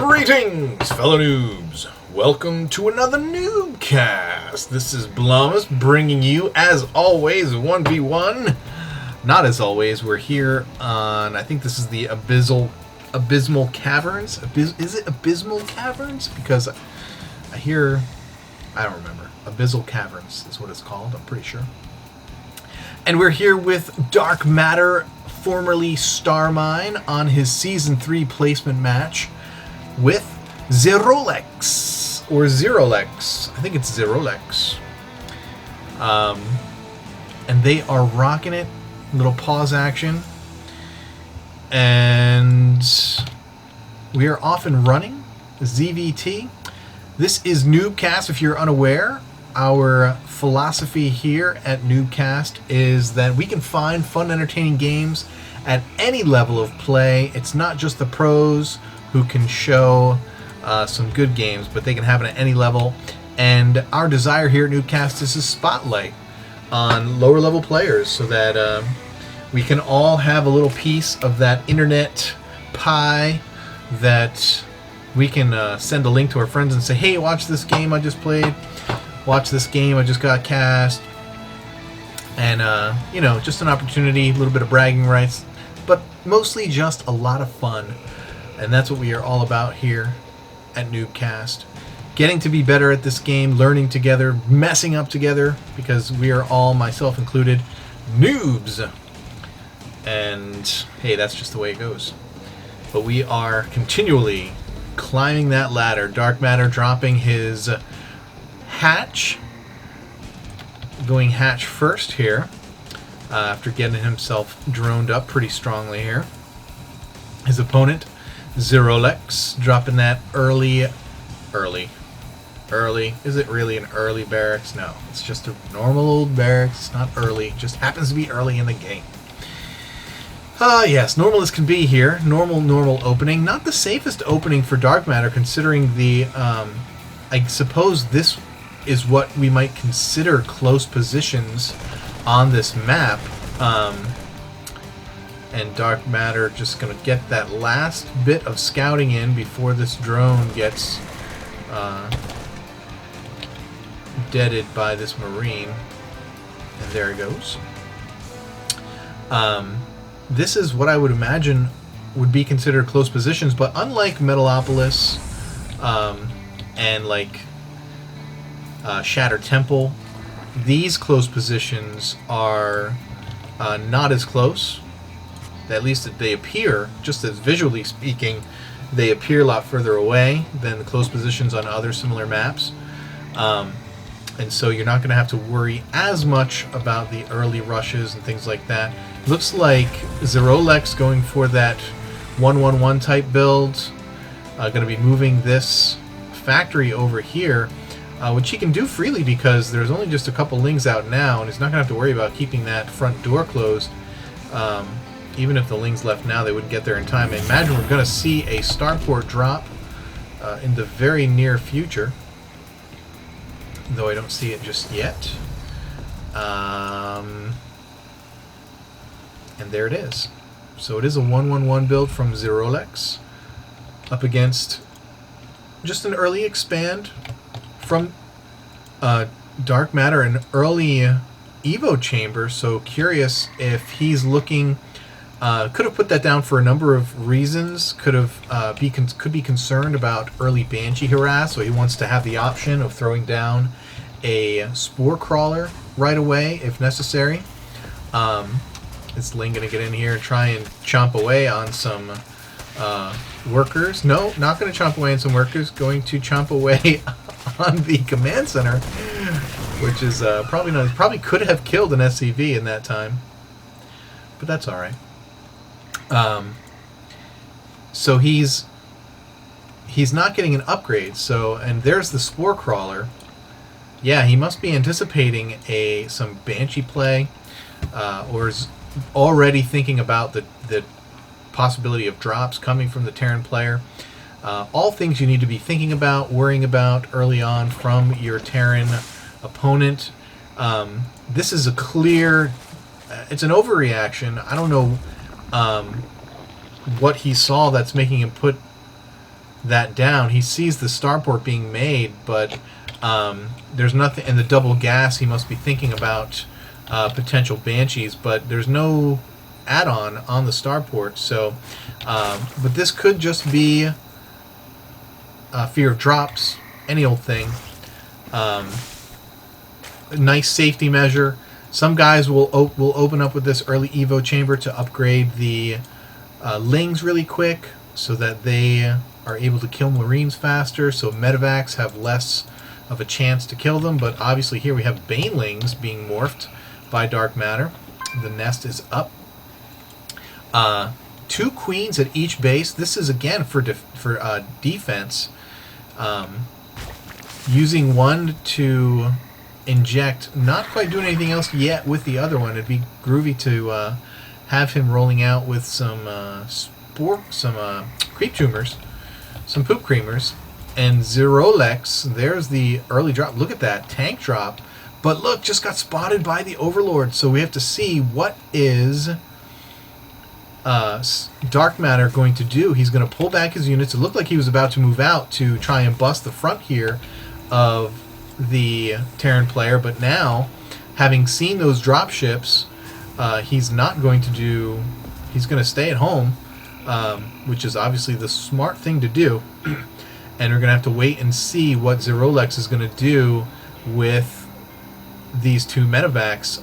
Greetings, fellow noobs! Welcome to another NuubCast! This is Blummus bringing you, as always, 1v1. Not as always, we're here on, I think this is the Abysmal Caverns? Is it Abysmal Caverns? Because I hear, I don't remember. Abyssal Caverns is what it's called, I'm pretty sure. And we're here with Dark Matter, formerly Starmine, on his Season 3 placement match with Zerolex, or Zerolex. I think it's Zerolex. And they are rocking it. Little pause action. And we are off and running. ZVT. This is NuubCast, if you're unaware. Our philosophy here at NuubCast is that we can find fun, entertaining games at any level of play. It's not just the pros who can show some good games, but they can have it at any level. And our desire here at NuubCast is to spotlight on lower level players so that we can all have a little piece of that internet pie that we can send a link to our friends and say, hey, watch this game I just played. Watch this game I just got cast. And, you know, just an opportunity, a little bit of bragging rights, but mostly just a lot of fun. And that's what we are all about here at NuubCast. Getting to be better at this game, learning together, messing up together, because we are all, myself included, noobs. And, hey, that's just the way it goes. But we are continually climbing that ladder. Dark Matter dropping his hatch. Going hatch first here. After getting himself droned up pretty strongly here. His opponent, Zerolex, dropping that early. Is it really an early barracks? No, it's just a normal old barracks. It's not early. It just happens to be early in the game. Yes, normal as can be here. Normal opening. Not the safest opening for Dark Matter, considering the, I suppose this is what we might consider close positions on this map. And Dark Matter just going to get that last bit of scouting in before this drone gets deaded by this Marine. And there it goes. This is what I would imagine would be considered close positions, but unlike Metalopolis and like Shattered Temple, these close positions are not as close. At least they appear, just as visually speaking, they appear a lot further away than the close positions on other similar maps. And so you're not going to have to worry as much about the early rushes and things like that. Looks like Zerolex going for that 1-1-1 type build. Going to be moving this factory over here, which he can do freely because there's only just a couple lings out now, and he's not going to have to worry about keeping that front door closed. Even if the lings left now, they wouldn't get there in time. I imagine we're going to see a starport drop in the very near future, though I don't see it just yet. And there it is. So it is a 1-1-1 build from Zerolex up against just an early expand from Dark Matter, an early Evo chamber. So curious if he's looking. Could have put that down for a number of reasons. Could be concerned about early Banshee harass, so he wants to have the option of throwing down a Spore Crawler right away if necessary. Is Ling going to get in here and try and chomp away on some workers? No, not going to chomp away on some workers. Going to chomp away on the command center, which is probably not. He probably could have killed an SCV in that time, but that's all right. So he's not getting an upgrade. So, and there's the Spore Crawler. Yeah, he must be anticipating some Banshee play, or is already thinking about the possibility of drops coming from the Terran player. All things you need to be thinking about, worrying about early on from your Terran opponent. This is a clear. It's an overreaction. I don't know what he saw that's making him put that down. He sees the starport being made, but there's nothing in the double gas. He must be thinking about potential Banshees, but there's no add-on on the starport. So, but this could just be fear of drops, any old thing. A nice safety measure. Some guys will open up with this early Evo chamber to upgrade the Lings really quick so that they are able to kill Marines faster, so medevacs have less of a chance to kill them. But obviously here we have Banelings being morphed by dark matter. The nest is up. 2 queens at each base. This is again for defense. Using one to inject, not quite doing anything else yet with the other one. It'd be groovy to have him rolling out with some creep tumors, some poop creamers, and Zerolex. There's the early drop. Look at that tank drop. But look, just got spotted by the Overlord. So we have to see what is dark matter going to do. He's going to pull back his units. It looked like he was about to move out to try and bust the front here of the Terran player, but now, having seen those drop ships, he's not going to do. He's going to stay at home, which is obviously the smart thing to do. And we're going to have to wait and see what Zerolex is going to do with these 2 medevacs.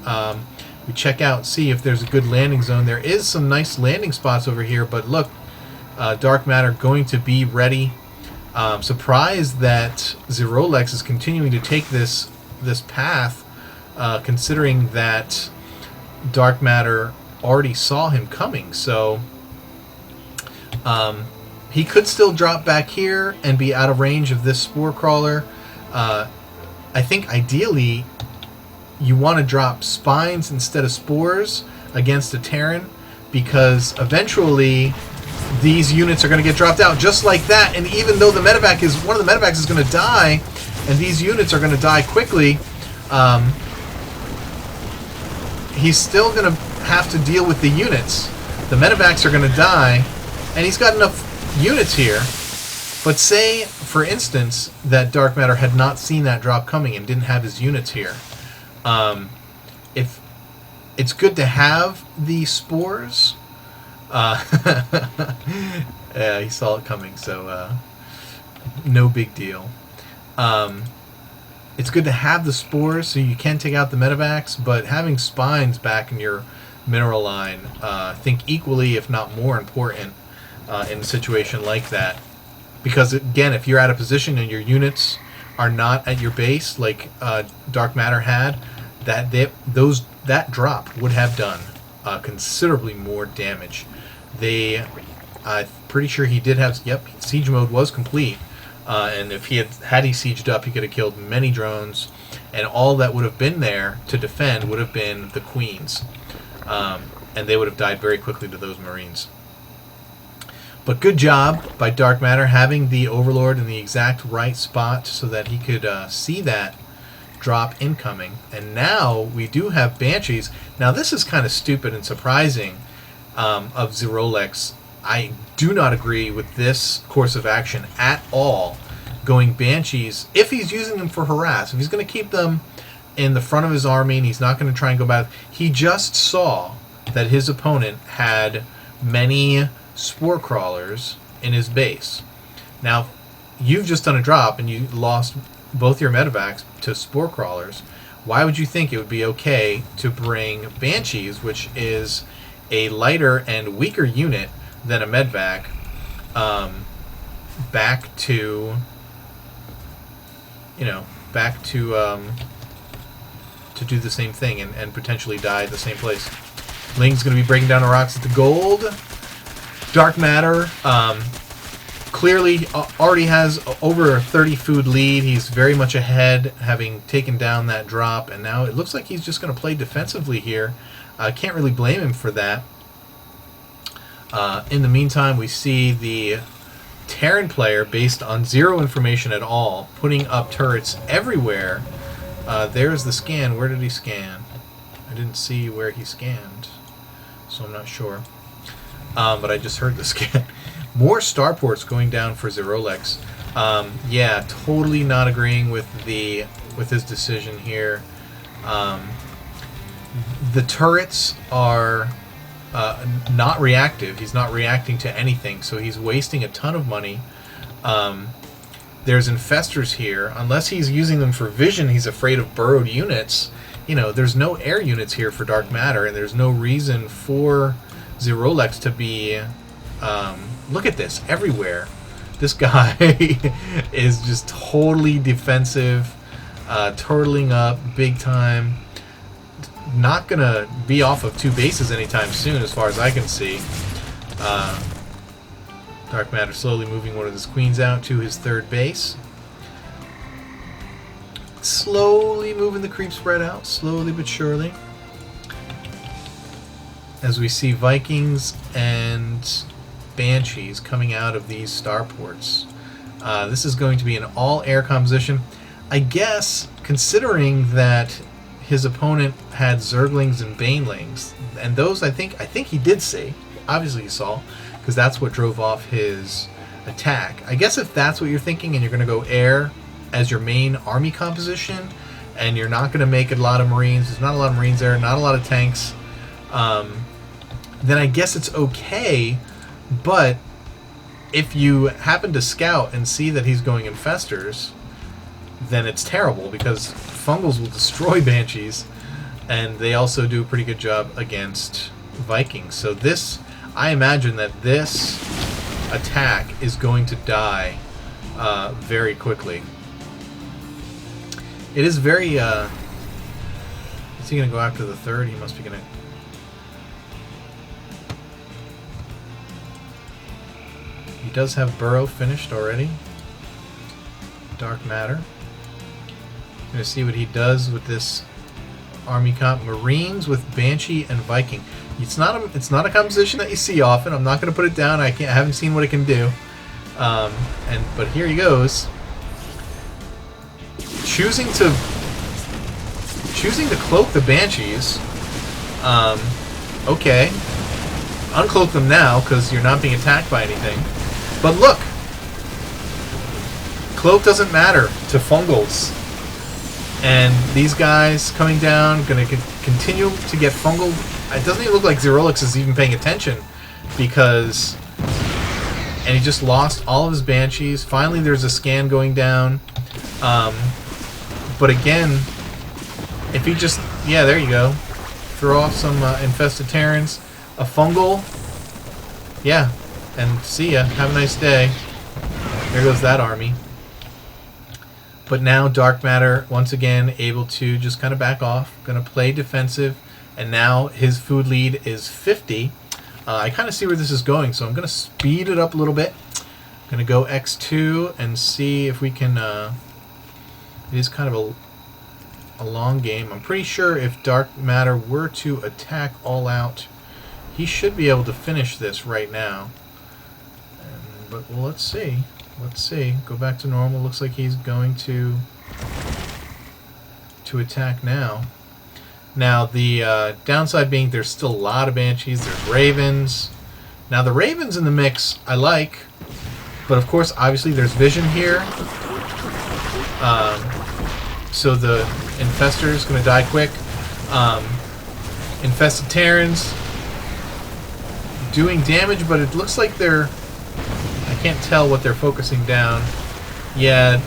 We check out, see if there's a good landing zone. There is some nice landing spots over here, but look, dark matter going to be ready. Surprised that Zerolex is continuing to take this path, considering that dark matter already saw him coming. So he could still drop back here and be out of range of this spore crawler. I think ideally you want to drop spines instead of spores against a Terran, because eventually these units are going to get dropped out just like that. And even though the medevac is one of the medevacs is going to die, and these units are going to die quickly, he's still going to have to deal with the units. The medevacs are going to die, and he's got enough units here. But say, for instance, that dark matter had not seen that drop coming and didn't have his units here. If it's good to have the spores. Yeah, he saw it coming, so no big deal. It's good to have the spores so you can take out the medevacs, but having spines back in your mineral line, I think equally, if not more important, in a situation like that. Because again, if you're out of position and your units are not at your base, like dark matter had, that drop would have done considerably more damage. I'm pretty sure he did have. Yep, siege mode was complete, and if he had he sieged up, he could have killed many drones, and all that would have been there to defend would have been the queens, and they would have died very quickly to those Marines. But good job by dark matter having the Overlord in the exact right spot so that he could see that drop incoming. And now we do have Banshees. Now this is kind of stupid and surprising of Zerolex. I do not agree with this course of action at all, going Banshees, if he's using them for harass. If he's going to keep them in the front of his army and he's not going to try and go back. He just saw that his opponent had many spore crawlers in his base. Now, you've just done a drop and you lost both your medevacs to spore crawlers. Why would you think it would be okay to bring Banshees, which is a lighter and weaker unit than a medvac, back to do the same thing and potentially die at the same place? Ling's going to be breaking down the rocks at the gold. Dark matter clearly already has over a 30 food lead. He's very much ahead, having taken down that drop, and now it looks like he's just going to play defensively here. I can't really blame him for that. In the meantime, we see the Terran player, based on zero information at all, putting up turrets everywhere. There's the scan. Where did he scan? I didn't see where he scanned, so I'm not sure. But I just heard the scan. More starports going down for Zerolex. Yeah, totally not agreeing with his decision here. The turrets are not reactive. He's not reacting to anything, so he's wasting a ton of money. There's infestors here. Unless he's using them for vision, he's afraid of burrowed units. You know, there's no air units here for dark matter, and there's no reason for Zerolex to be... look at this, everywhere. This guy is just totally defensive, turtling up big time. Not going to be off of 2 bases anytime soon, as far as I can see. Dark matter slowly moving one of his queens out to his 3rd base. Slowly moving the creep spread out, slowly but surely. As we see Vikings and Banshees coming out of these starports. This is going to be an all-air composition. I guess, considering that his opponent had Zerglings and Banelings, and those I think he did see. Obviously he saw, because that's what drove off his attack. I guess if that's what you're thinking and you're going to go air as your main army composition, and you're not going to make a lot of Marines, there's not a lot of Marines there, not a lot of tanks, then I guess it's okay. But if you happen to scout and see that he's going infestors, then it's terrible, because fungals will destroy Banshees, and they also do a pretty good job against Vikings. So this, I imagine that this attack is going to die very quickly. It is very... is he going to go after the 3rd? He must be going to... He does have Burrow finished already. Dark matter. Going to see what he does with this army comp. Marines with Banshee and Viking. It's not a composition that you see often. I'm not going to put it down. I haven't seen what it can do. But here he goes. Choosing to cloak the Banshees. Okay. Uncloak them now, because you're not being attacked by anything. But look! Cloak doesn't matter to fungals. And these guys coming down, going to continue to get fungal. It doesn't even look like Zerolex is even paying attention, because... And he just lost all of his Banshees. Finally there's a scan going down. But again, if he just... Yeah, there you go. Throw off some infested Terrans. A fungal. Yeah. And see ya. Have a nice day. There goes that army. But now Dark Matter, once again, able to just kind of back off. Going to play defensive. And now his food lead is 50. I kind of see where this is going, so I'm going to speed it up a little bit. I'm going to go X2 and see if we can... it is kind of a long game. I'm pretty sure if Dark Matter were to attack all out, he should be able to finish this right now. But well, let's see. Let's see. Go back to normal. Looks like he's going to attack now. Now, the downside being there's still a lot of Banshees. There's Ravens. Now, the Ravens in the mix I like. But, of course, obviously there's Vision here. So the Infestor is going to die quick. Infested Terrans doing damage, but it looks like they're... I can't tell what they're focusing down. Yeah,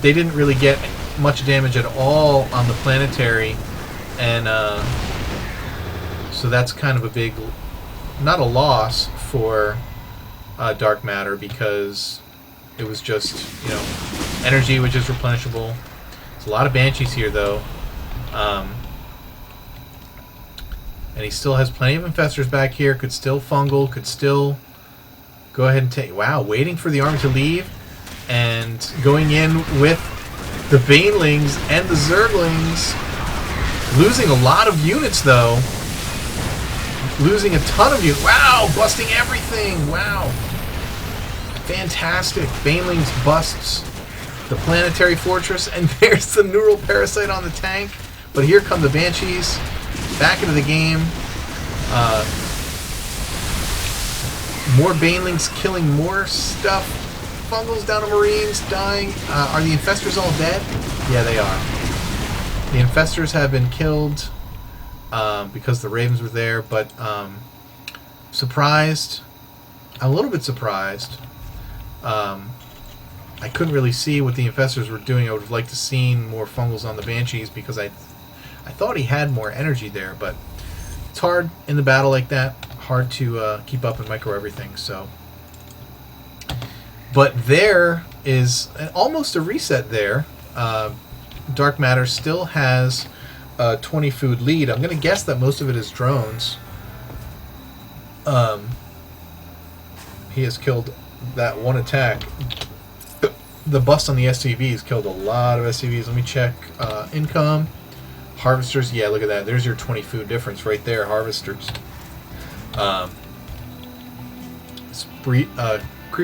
they didn't really get much damage at all on the planetary, and so that's kind of a big, not a loss for Dark Matter, because it was just, you know, energy which is replenishable. There's a lot of Banshees here though, and he still has plenty of Infestors back here. Could still fungal, could still go ahead and take... Wow, waiting for the army to leave and going in with the Banelings and the Zerglings. Losing a lot of units, though. Losing a ton of units. Wow, busting everything. Wow. Fantastic. Banelings busts the planetary fortress, and there's the neural parasite on the tank. But here come the Banshees back into the game. More banelings killing more stuff. Fungals down to Marines dying. Are the infestors all dead? Yeah, they are. The infestors have been killed because the ravens were there, but surprised. A little bit surprised. I couldn't really see what the infestors were doing. I would have liked to seen more fungals on the banshees because I thought he had more energy there, but it's hard in the battle like that. Hard to keep up and micro everything. So, but there is almost a reset there. Dark Matter still has a 20 food lead. I'm going to guess that most of it is drones. He has killed that one attack. The bust on the SCVs killed a lot of SCVs. Let me check. Income. Harvesters. Yeah, look at that. There's your 20 food difference right there. Harvesters. Creep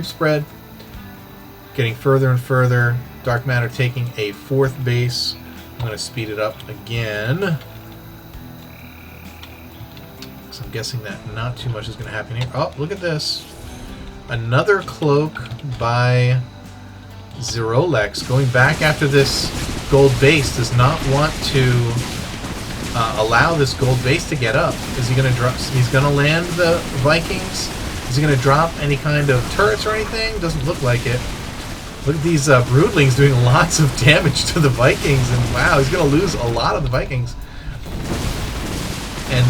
spread. Getting further and further. Dark Matter taking a 4th base. I'm going to speed it up again. So I'm guessing that not too much is going to happen here. Oh, look at this. Another cloak by Zerolex going back after this gold base. Does not want to allow this gold base to get up. Is he going to drop? He's going to land the Vikings. Is he going to drop any kind of turrets or anything? Doesn't look like it. Look at these broodlings doing lots of damage to the Vikings, and wow, he's going to lose a lot of the Vikings. And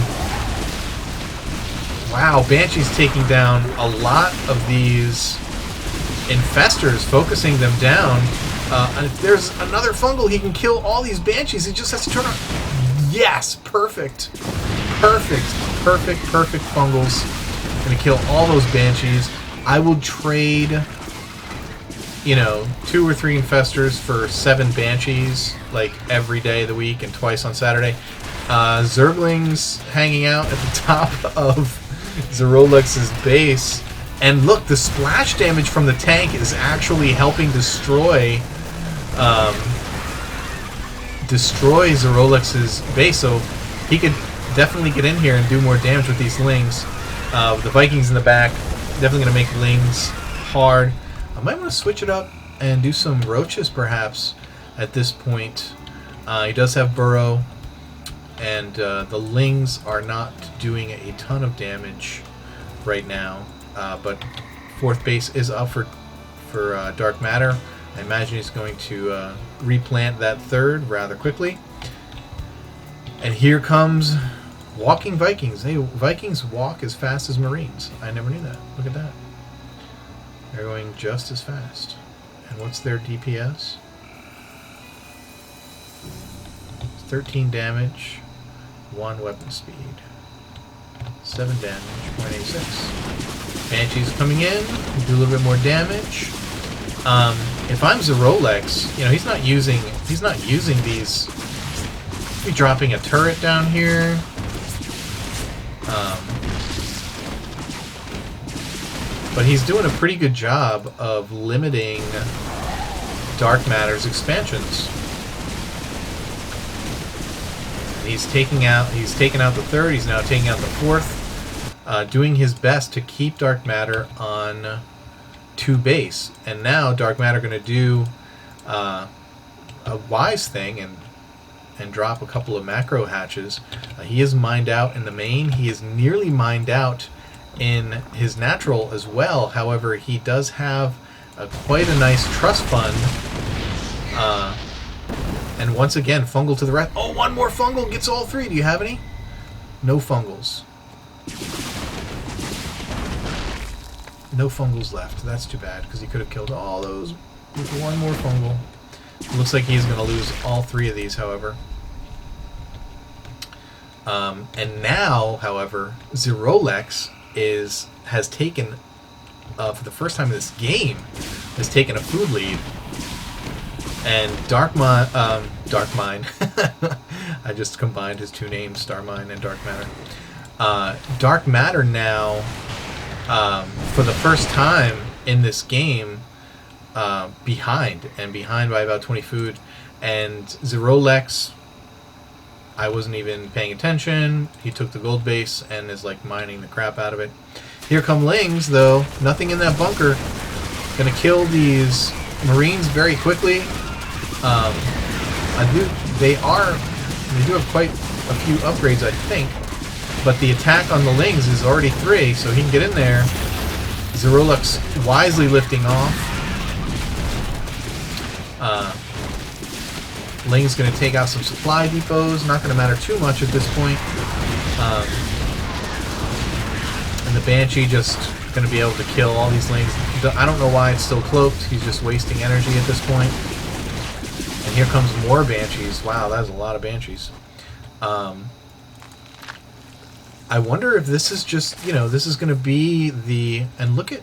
wow, Banshee's taking down a lot of these infestors, focusing them down. And if there's another fungal, he can kill all these Banshees. He just has to turn on. Yes, perfect. Perfect fungals. Gonna kill all those Banshees. I will trade, you know, 2 or 3 infestors for 7 Banshees, like every day of the week and twice on Saturday. Zerglings hanging out at the top of Zerolex's base. And look, the splash damage from the tank is actually helping destroy Zerolex's base, so he could definitely get in here and do more damage with these lings. The Vikings in the back, definitely going to make lings hard. I might want to switch it up and do some roaches, perhaps, at this point. He does have burrow, and the lings are not doing a ton of damage right now. But 4th base is up for Dark Matter. I imagine he's going to replant that 3rd rather quickly. And here comes walking Vikings. Hey, Vikings walk as fast as Marines. I never knew that. Look at that. They're going just as fast. And what's their DPS? 13 damage, 1 weapon speed, 7 damage, 0.86. Banshee's coming in, do a little bit more damage. If I'm Zerolex, you know, he's not using these. Be dropping a turret down here. But he's doing a pretty good job of limiting Dark Matter's expansions. He's taken out the 3rd. He's now taking out the 4th. Doing his best to keep Dark Matter on 2 base. And now Dark Matter going to do a wise thing and drop a couple of macro hatches. He is mined out in the main. He is nearly mined out in his natural as well. However, he does have quite a nice trust fund. And once again, fungal to the right. Oh, 1 more fungal gets all 3. Do you have any? No fungals. No fungals left. That's too bad, because he could have killed all those with 1 more fungal. It looks like he's going to lose all 3 of these, however. And now, however, Zerolex has taken, for the first time in this game, has taken a food lead. And Darkmine, I just combined his 2 names, Starmine and Dark Matter. Dark Matter now, for the first time in this game, behind by about 20 food. And Zerolex, I wasn't even paying attention. He took the gold base and is like mining the crap out of it. Here come Lings, though. Nothing in that bunker. Gonna kill these Marines very quickly. They do have quite a few upgrades, I think. But the attack on the Lings is already 3, so he can get in there. Zerolux wisely lifting off. Ling's going to take out some supply depots. Not going to matter too much at this point. And the Banshee just going to be able to kill all these Lings. I don't know why it's still cloaked. He's just wasting energy at this point. And here comes more Banshees. Wow, that is a lot of Banshees. I wonder if this is just, this is going to be the... And look at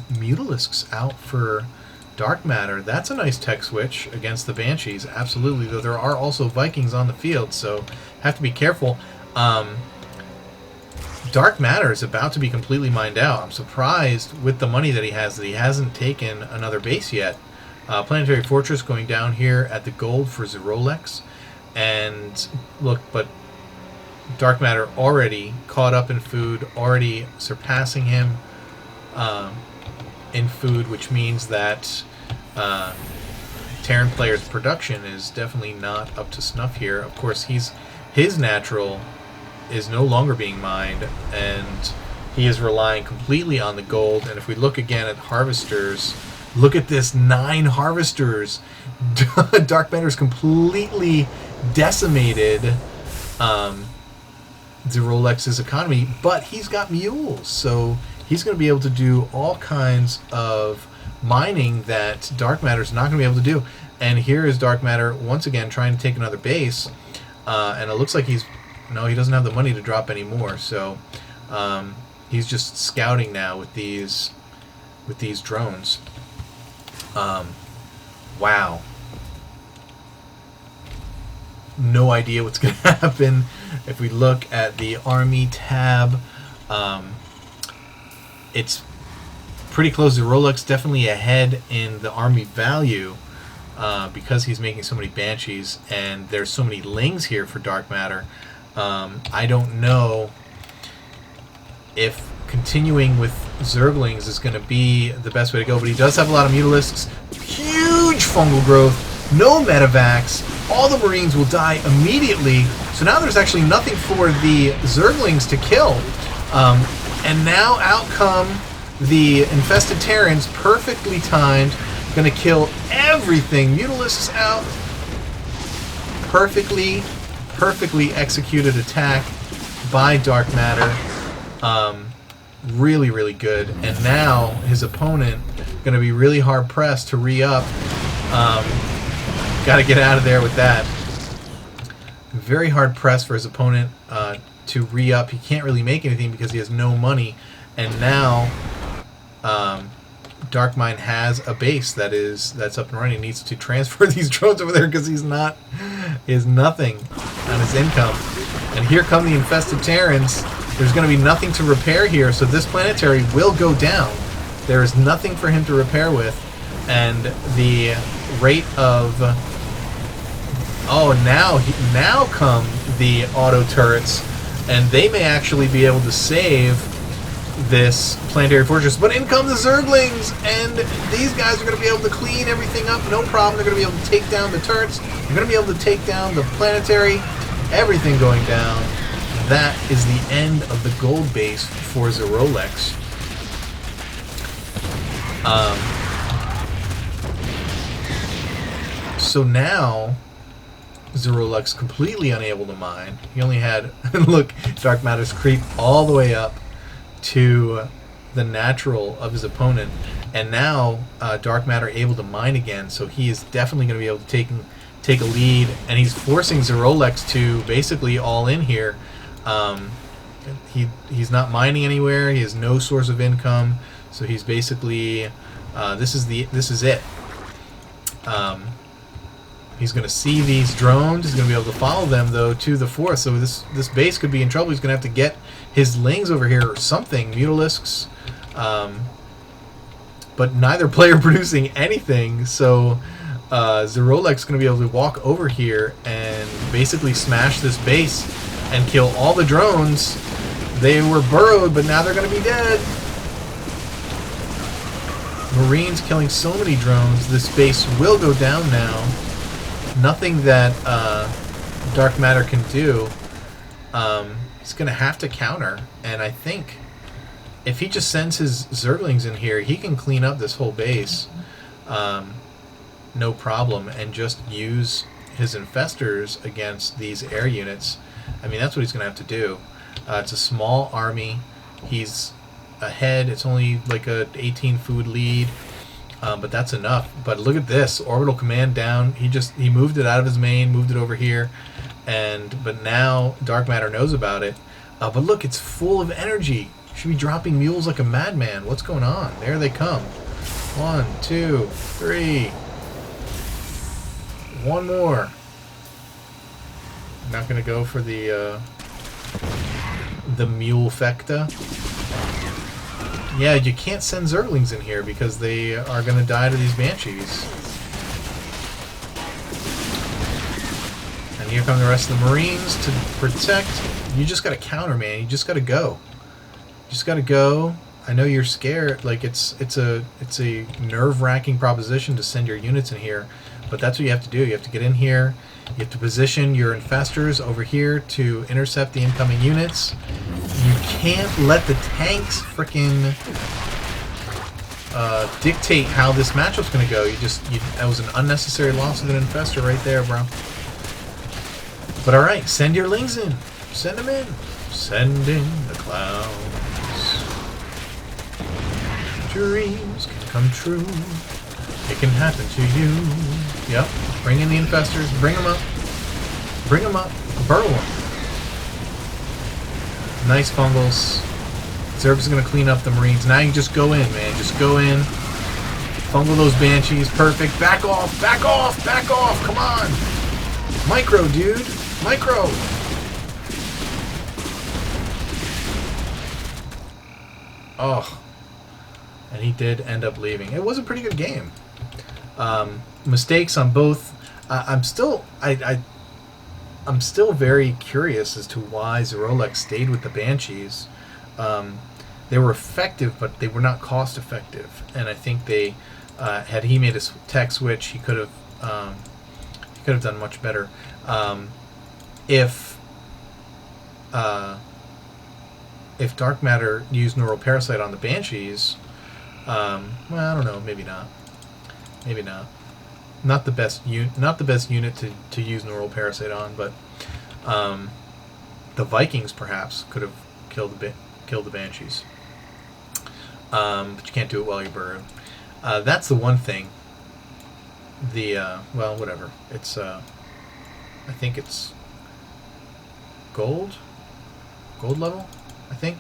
Mutalisks out for Dark Matter. That's a nice tech switch against the Banshees. Absolutely, though there are also Vikings on the field, so have to be careful. Dark Matter is about to be completely mined out. I'm surprised with the money that he hasn't taken another base yet. Planetary Fortress going down here at the gold for Zerolux. And look, but Dark Matter already caught up in food, already surpassing him in food, which means that Terran player's production is definitely not up to snuff here. Of course, his natural is no longer being mined, and he is relying completely on the gold. And if we look again at harvesters, look at this, 9 harvesters. Dark Matter is completely decimated Zerolex's economy, but he's got mules, so he's going to be able to do all kinds of mining that Dark Matter's not going to be able to do. And here is Dark Matter once again trying to take another base, and it looks like he doesn't have the money to drop any more, so he's just scouting now with these drones. Wow. No idea what's going to happen. If we look at the Army tab, it's pretty close. Zerolux definitely ahead in the Army value because he's making so many Banshees, and there's so many Lings here for Dark Matter. I don't know if continuing with Zerglings is going to be the best way to go, but he does have a lot of Mutalisks. Huge fungal growth. No medevacs. All the Marines will die immediately. So now there's actually nothing for the Zerglings to kill. And now out come the infested Terrans, perfectly timed. Gonna kill everything. Mutalisks out. Perfectly executed attack by Dark Matter. Really, really good. And now his opponent gonna be really hard pressed to re-up. Got to get out of there with that. Very hard pressed for his opponent to re-up. He can't really make anything because he has no money. And now Darkmine has a base that's up and running. He needs to transfer these drones over there because he has nothing on his income. And here come the infested Terrans. There's going to be nothing to repair here, so this planetary will go down. There is nothing for him to repair with. And the rate of... Oh, now come the auto turrets, and they may actually be able to save this planetary fortress. But in come the Zerglings, and these guys are going to be able to clean everything up, no problem. They're going to be able to take down the turrets. They're going to be able to take down the planetary. Everything going down. That is the end of the gold base for Zerolux. So now Zerolux completely unable to mine. He only had, look, Dark Matter's creep all the way up to the natural of his opponent, and now Dark Matter able to mine again, so he is definitely going to be able to take a lead, and he's forcing Zerolux to basically all in here. He's not mining anywhere. He has no source of income, so he's basically this is it. He's going to see these drones. He's going to be able to follow them, though, to the fourth. So this base could be in trouble. He's going to have to get his Lings over here or something. Mutalisks. But neither player producing anything. So Zerolux is going to be able to walk over here and basically smash this base and kill all the drones. They were burrowed, but now they're going to be dead. Marines killing so many drones. This base will go down now. Nothing that Dark Matter can do. He's going to have to counter. And I think if he just sends his Zerglings in here, he can clean up this whole base. No problem. And just use his infestors against these air units. I mean, that's what he's going to have to do. It's a small army. He's ahead. It's only like a 18 food lead, but that's enough. But look at this orbital command down. He moved it out of his main, moved it over here, but now Dark Matter knows about it. But look, it's full of energy. Should be dropping mules like a madman. What's going on? There they come. 1, 2, 3. One more. Not gonna go for the mule fecta. Yeah, you can't send Zerglings in here because they are going to die to these Banshees. And here come the rest of the Marines to protect. You just got to counter, man. You just got to go. You just got to go. I know you're scared. Like it's a nerve-wracking proposition to send your units in here, but that's what you have to do. You have to get in here. You have to position your infestors over here to intercept the incoming units. You can't let the tanks frickin' dictate how this matchup's gonna go. That was an unnecessary loss of an infestor right there, bro. But alright, send your lings in. Send them in. Send in the clouds. Dreams can come true. It can happen to you. Yep. Bring in the infestors. Bring them up. Bring them up. Burrow them. Nice fungals. Zerg is going to clean up the Marines. Now you just go in, man. Just go in. Fungal those Banshees. Perfect. Back off. Back off. Back off. Come on. Micro, dude. Micro. Oh. And he did end up leaving. It was a pretty good game. Mistakes on both. I'm still very curious as to why Zerolek stayed with the Banshees. They were effective, but they were not cost effective. And I think they had he made a tech switch, he could have done much better. If Dark Matter used Neural Parasite on the Banshees, well, I don't know, maybe not. Maybe not. Not the best unit to use Neural Parasite on, but the Vikings perhaps could have killed the Banshees. But you can't do it while you're burrowed. That's the one thing. Well, whatever. It's I think it's gold level. I think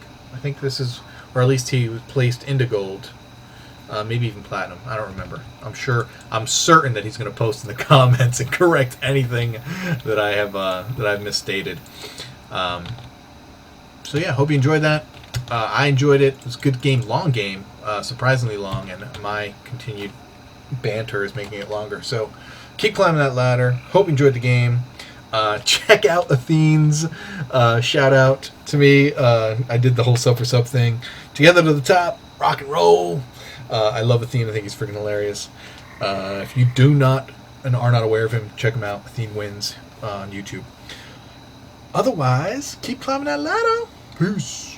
this is, or at least he was placed into gold. Maybe even platinum. I don't remember. I'm certain that he's going to post in the comments and correct anything that I've misstated. So yeah, hope you enjoyed that. I enjoyed it. It was a good game, long game, surprisingly long, and my continued banter is making it longer. So keep climbing that ladder. Hope you enjoyed the game. Check out Athene's shout out to me. I did the whole sub for sub thing. Together to the top, rock and roll. I love Athene. I think he's freaking hilarious. If you do not and are not aware of him, check him out. Athene Wins on YouTube. Otherwise, keep climbing that ladder. Peace.